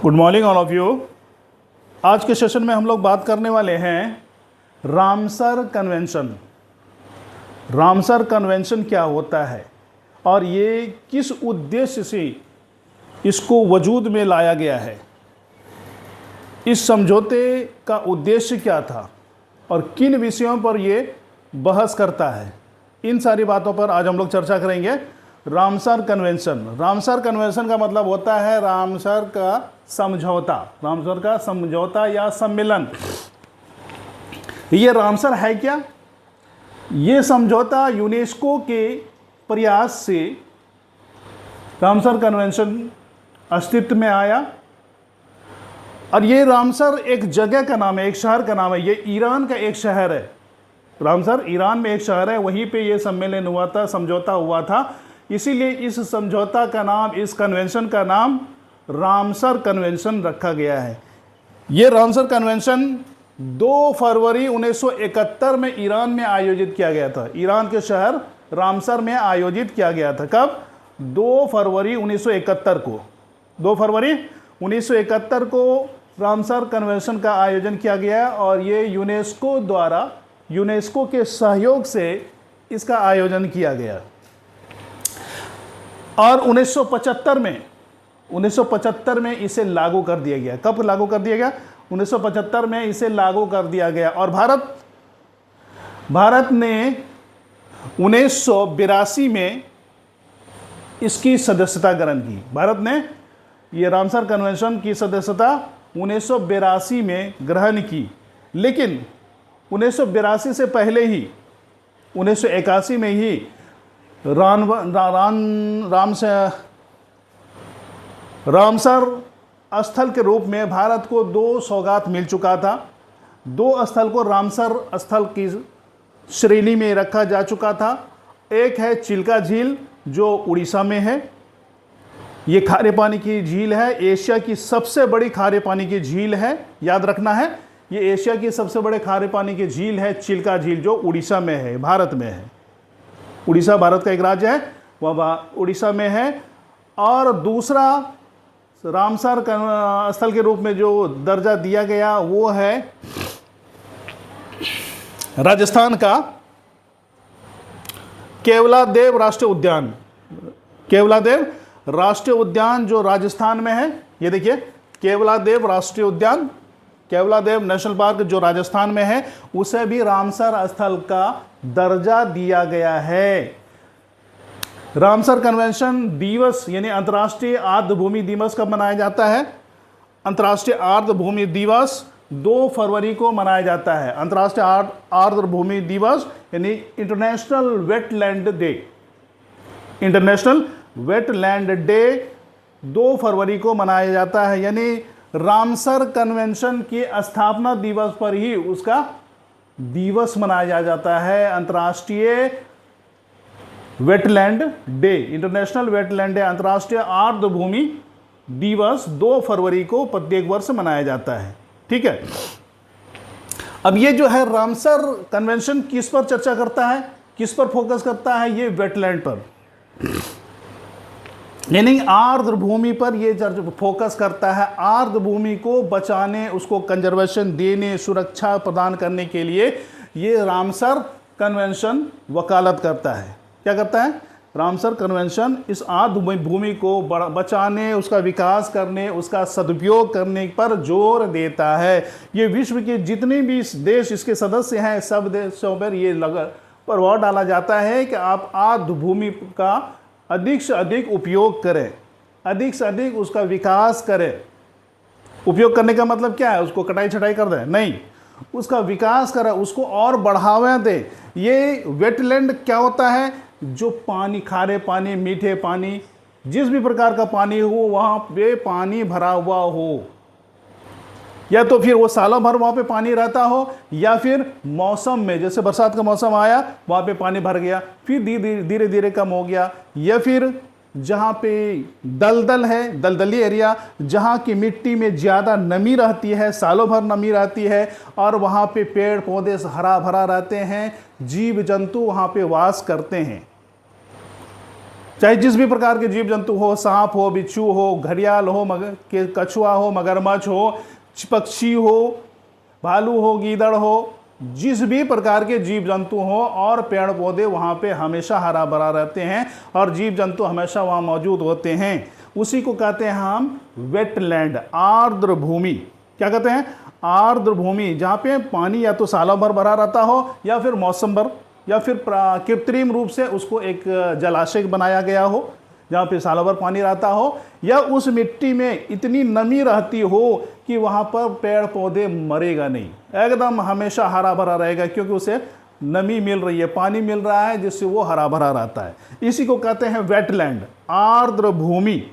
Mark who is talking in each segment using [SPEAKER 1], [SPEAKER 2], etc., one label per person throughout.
[SPEAKER 1] Good morning all of you. आज के session में हम लोग बात करने वाले हैं रामसर कन्वेंशन। रामसर कन्वेंशन क्या होता है और ये किस उद्देश्य से इसको वजूद में लाया गया है, इस समझौते का उद्देश्य क्या था और किन विषयों पर ये बहस करता है, इन सारी बातों पर आज हम लोग चर्चा करेंगे। रामसर कन्वेंशन, रामसर कन्वेंशन का मतलब होता है रामसर का समझौता, रामसर का समझौता या सम्मेलन। ये रामसर है क्या? ये समझौता यूनेस्को के प्रयास से रामसर कन्वेंशन अस्तित्व में आया और ये रामसर एक जगह का नाम है, एक शहर का नाम है। ये ईरान का एक शहर है। रामसर ईरान में एक शहर है, वहीं पे ये सम्मेलन हुआ था, समझौता हुआ था। इसीलिए इस समझौता का नाम, इस कन्वेंशन का नाम रामसर कन्वेंशन रखा गया है। ये रामसर कन्वेंशन 2 फरवरी 1971 में ईरान में आयोजित किया गया था। ईरान के शहर रामसर में आयोजित किया गया था। कब? 2 फरवरी 1971 को। 2 फरवरी 1971 को रामसर कन्वेंशन का आयोजन किया गया और ये यूनेस्को द्वारा, यूनेस्को के सहयोग से इसका आयोजन किया गया। और 1975 में इसे लागू कर दिया गया। कब लागू कर दिया गया? 1975 में इसे लागू कर दिया गया। और भारत ने 1982 में इसकी सदस्यता ग्रहण की। भारत ने ये रामसर कन्वेंशन की सदस्यता 1982 में ग्रहण की। लेकिन 1982 से पहले ही 1981 में ही रामसर स्थल के रूप में भारत को 2 सौगात मिल चुका था। 2 स्थल को रामसर स्थल की श्रेणी में रखा जा चुका था। एक है चिल्का झील जो उड़ीसा में है। ये खारे पानी की झील है, एशिया की सबसे बड़ी खारे पानी की झील है, याद रखना है। ये एशिया की सबसे बड़े खारे पानी की झील है चिल्का झील, जो उड़ीसा में है, भारत में है। उड़ीसा भारत का एक राज्य है, वह उड़ीसा में है। और दूसरा रामसर स्थल के रूप में जो दर्जा दिया गया वो है राजस्थान का केवलादेव राष्ट्रीय उद्यान। केवलादेव राष्ट्रीय उद्यान जो राजस्थान में है, ये देखिए केवलादेव राष्ट्रीय उद्यान, केवलादेव नेशनल पार्क जो राजस्थान में है, उसे भी रामसर स्थल का दर्जा दिया गया है। रामसर कन्वेंशन दिवस यानी अंतर्राष्ट्रीय आर्द्रभूमि दिवस कब मनाया जाता है? अंतर्राष्ट्रीय आर्द्रभूमि दिवस 2 फरवरी को मनाया जाता है। अंतर्राष्ट्रीय आर्द्रभूमि दिवस यानी international wetland day. International wetland day 2 फरवरी को मनाया जाता है। यानी रामसर कन्वेंशन के स्थापना दिवस पर ही उसका दिवस मनाया जाता है, अंतर्राष्ट्रीय wetland day, international wetland day, अंतर्राष्ट्रीय आर्द्रभूमि दिवस 2 फरवरी को प्रत्येक वर्ष मनाया जाता है। ठीक है। अब ये जो है रामसर कन्वेंशन किस पर चर्चा करता है, किस पर फोकस करता है? ये वेटलैंड पर, यानी आर्द्र भूमि पर ये फोकस करता है। आर्द्र भूमि को बचाने, उसको कंजर्वेशन देने, सुरक्षा प्रदान करने के लिए ये रामसर कन्वेंशन वकालत करता है। क्या करता है? रामसर कन्वेंशन इस आर्द्र भूमि को बचाने, उसका विकास करने, उसका सदुपयोग करने पर जोर देता है। ये विश्व के जितने भी देश इसके सदस्य हैं, सब देशों पर ये प्रभाव डाला जाता है कि आप आर्द्र भूमि का अधिक से अधिक उपयोग करें, अधिक से अधिक उसका विकास करें। उपयोग करने का मतलब क्या है? उसको कटाई छटाई कर दें? नहीं, उसका विकास करें, उसको और बढ़ावा दें। ये वेटलैंड क्या होता है? जो पानी, खारे पानी, मीठे पानी, जिस भी प्रकार का पानी हो वहाँ पे पानी भरा हुआ हो, या तो फिर वो सालों भर वहाँ पे पानी रहता हो, या फिर मौसम में, जैसे बरसात का मौसम आया वहाँ पे पानी भर गया, फिर धीरे धीरे कम हो गया, या फिर जहाँ पे दलदल है, दलदली एरिया, जहाँ की मिट्टी में ज़्यादा नमी रहती है, सालों भर नमी रहती है और वहाँ पे पेड़ पौधे हरा भरा रहते हैं, जीव जंतु वहाँ पे वास करते हैं। चाहे जिस भी प्रकार के जीव जंतु हो, सांप हो, बिच्छू हो, घड़ियाल हो, कछुआ हो, मगरमच्छ हो, पक्षी हो, भालू हो, गीदड़ हो, जिस भी प्रकार के जीव जंतु हो, और पेड़ पौधे वहाँ पे हमेशा हरा भरा रहते हैं और जीव जंतु हमेशा वहाँ मौजूद होते हैं। उसी को कहते हैं हम वेटलैंड, आर्द्र भूमि। क्या कहते हैं? आर्द्र भूमि, जहाँ पे पानी या तो सालों भर भरा रहता हो या फिर मौसम भर या फिर कृत्रिम रूप से उसको एक जलाशय बनाया गया हो जहाँ पे सालों भर पानी रहता हो, या उस मिट्टी में इतनी नमी रहती हो कि वहाँ पर पेड़ पौधे मरेगा नहीं, एकदम हमेशा हरा भरा रहेगा, क्योंकि उसे नमी मिल रही है, पानी मिल रहा है, जिससे वो हरा भरा रहता है। इसी को कहते हैं वेटलैंड, आर्द्र भूमि।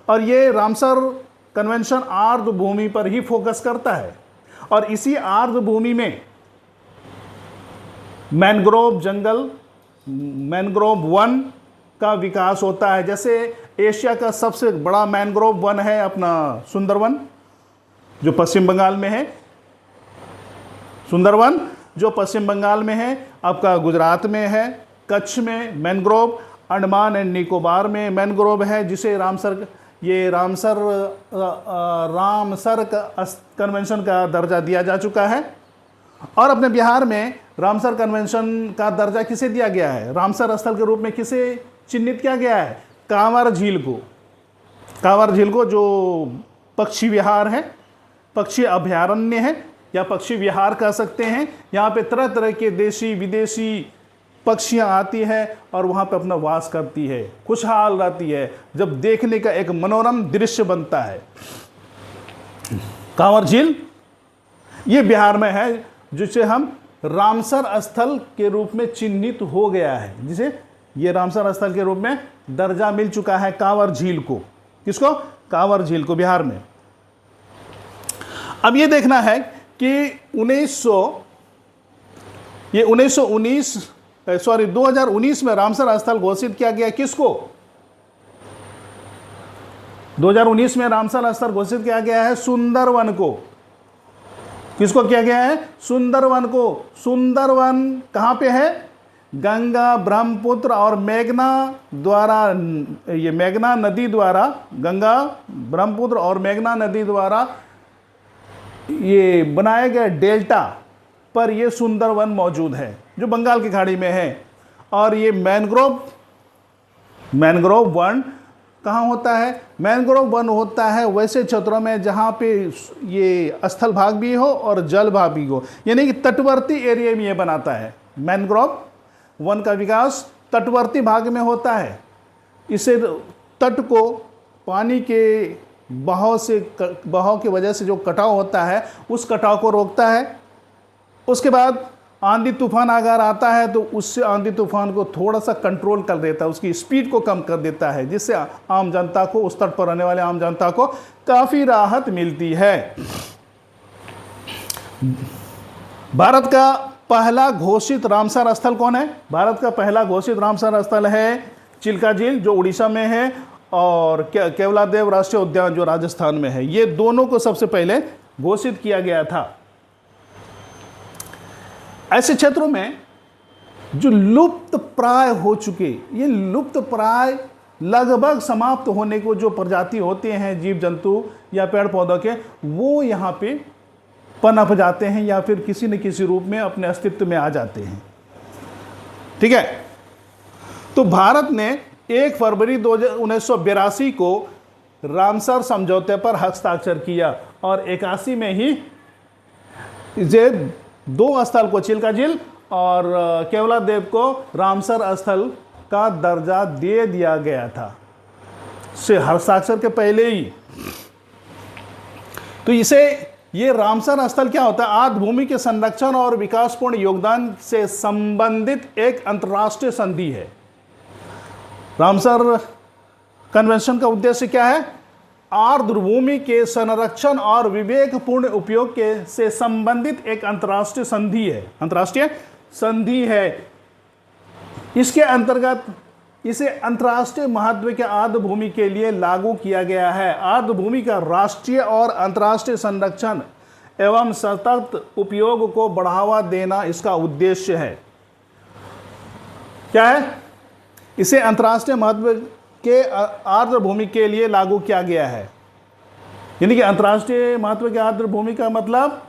[SPEAKER 1] और ये रामसर कन्वेंशन आर्द्र भूमि पर ही फोकस करता है। और इसी आर्द्र भूमि में मैनग्रोव जंगल, मैनग्रोव वन का विकास होता है। जैसे एशिया का सबसे बड़ा मैनग्रोव वन है अपना सुंदरवन, जो पश्चिम बंगाल में है। सुंदरवन जो पश्चिम बंगाल में है, आपका गुजरात में है, कच्छ में मैनग्रोव, अंडमान एंड निकोबार में मैनग्रोव है, जिसे रामसर कन्वेंशन का दर्जा दिया जा चुका है। और अपने बिहार में रामसर कन्वेंशन का दर्जा किसे दिया गया है? रामसर स्थल के रूप में किसे चिन्हित किया गया है? कांवर झील को। कांवर झील को, जो पक्षी विहार है, पक्षी अभयारण्य है या पक्षी विहार कह सकते हैं। यहाँ पे तरह तरह के देशी विदेशी पक्षियाँ आती है और वहाँ पे अपना वास करती है, खुशहाल रहती है, जब देखने का एक मनोरम दृश्य बनता है। कांवर झील ये बिहार में है, जिसे हम रामसर स्थल के रूप में चिन्हित हो गया है, जिसे ये रामसर स्थल के रूप में दर्जा मिल चुका है कांवर झील को। किसको? कांवर झील को, बिहार में। अब ये देखना है कि 2019 में रामसर स्थल घोषित किया गया किसको? 2019 में रामसर स्थल घोषित किया गया है सुंदरवन को। किसको किया गया है? सुंदरवन को। सुंदरवन कहाँ पे है? गंगा, ब्रह्मपुत्र और मेघना द्वारा, ये मेघना नदी द्वारा, गंगा, ब्रह्मपुत्र और मेघना नदी द्वारा ये बनाए गए डेल्टा पर ये सुंदरवन मौजूद है, जो बंगाल की खाड़ी में है। और ये मैनग्रोव वन कहाँ होता है? मैनग्रोव वन होता है वैसे क्षेत्रों में जहाँ पे ये स्थल भाग भी हो और जल भाग भी हो, यानी कि तटवर्ती एरिया में ये बनाता है। मैनग्रोव वन का विकास तटवर्ती भाग में होता है। इसे तट को पानी के बहाव की वजह से जो कटाव होता है, उस कटाव को रोकता है। उसके बाद आंधी तूफान अगर आता है तो उससे आंधी तूफान को थोड़ा सा कंट्रोल कर देता है, उसकी स्पीड को कम कर देता है, जिससे आम जनता को, उस तट पर रहने वाले आम जनता को काफ़ी राहत मिलती है। भारत का पहला घोषित रामसर स्थल कौन है? भारत का पहला घोषित रामसर स्थल है चिल्का झील, जो उड़ीसा में है, और केवलादेव राष्ट्रीय उद्यान, जो राजस्थान में है। ये दोनों को सबसे पहले घोषित किया गया था। ऐसे क्षेत्रों में जो लुप्त प्राय हो चुके, ये लुप्त प्राय लगभग समाप्त होने को जो प्रजाति होते हैं जीव जंतु या पेड़ पौधों के, वो यहाँ पे पनप जाते हैं या फिर किसी न किसी रूप में अपने अस्तित्व में आ जाते हैं। ठीक है, तो भारत ने 1 फरवरी 1982 को रामसर समझौते पर हस्ताक्षर किया और 81 में ही इसे 2 स्थल को, चिल्का झील और केवलादेव को, रामसर स्थल का दर्जा दे दिया गया था, से हस्ताक्षर के पहले ही। तो ये रामसर स्थल क्या होता है? आर्द्र भूमि के संरक्षण और विकासपूर्ण योगदान से संबंधित एक अंतर्राष्ट्रीय संधि है। रामसर कन्वेंशन का उद्देश्य क्या है? आर्द्र भूमि के संरक्षण और विवेकपूर्ण उपयोग के से संबंधित एक अंतर्राष्ट्रीय संधि है। इसके अंतर्गत इसे अंतर्राष्ट्रीय महत्व के आर्द्र भूमि के लिए लागू किया गया है। आर्द्र भूमि का राष्ट्रीय और अंतर्राष्ट्रीय संरक्षण एवं सतत उपयोग को बढ़ावा देना इसका उद्देश्य है। क्या है? इसे अंतर्राष्ट्रीय महत्व के आर्द्र भूमि के लिए लागू किया गया है। यानी कि अंतर्राष्ट्रीय महत्व के आर्द्र भूमि का मतलब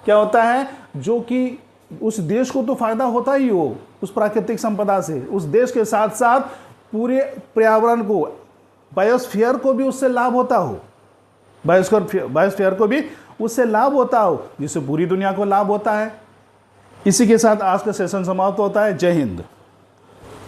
[SPEAKER 1] क्या होता है, जो कि उस देश को तो फायदा होता ही हो उस प्राकृतिक संपदा से, उस देश के साथ साथ पूरे पर्यावरण को, बायोस्फीयर को भी उससे लाभ होता हो, बायोस्फीयर को भी उससे लाभ होता हो, जिससे पूरी दुनिया को लाभ होता है। इसी के साथ आज का सेशन समाप्त होता है। जय हिंद।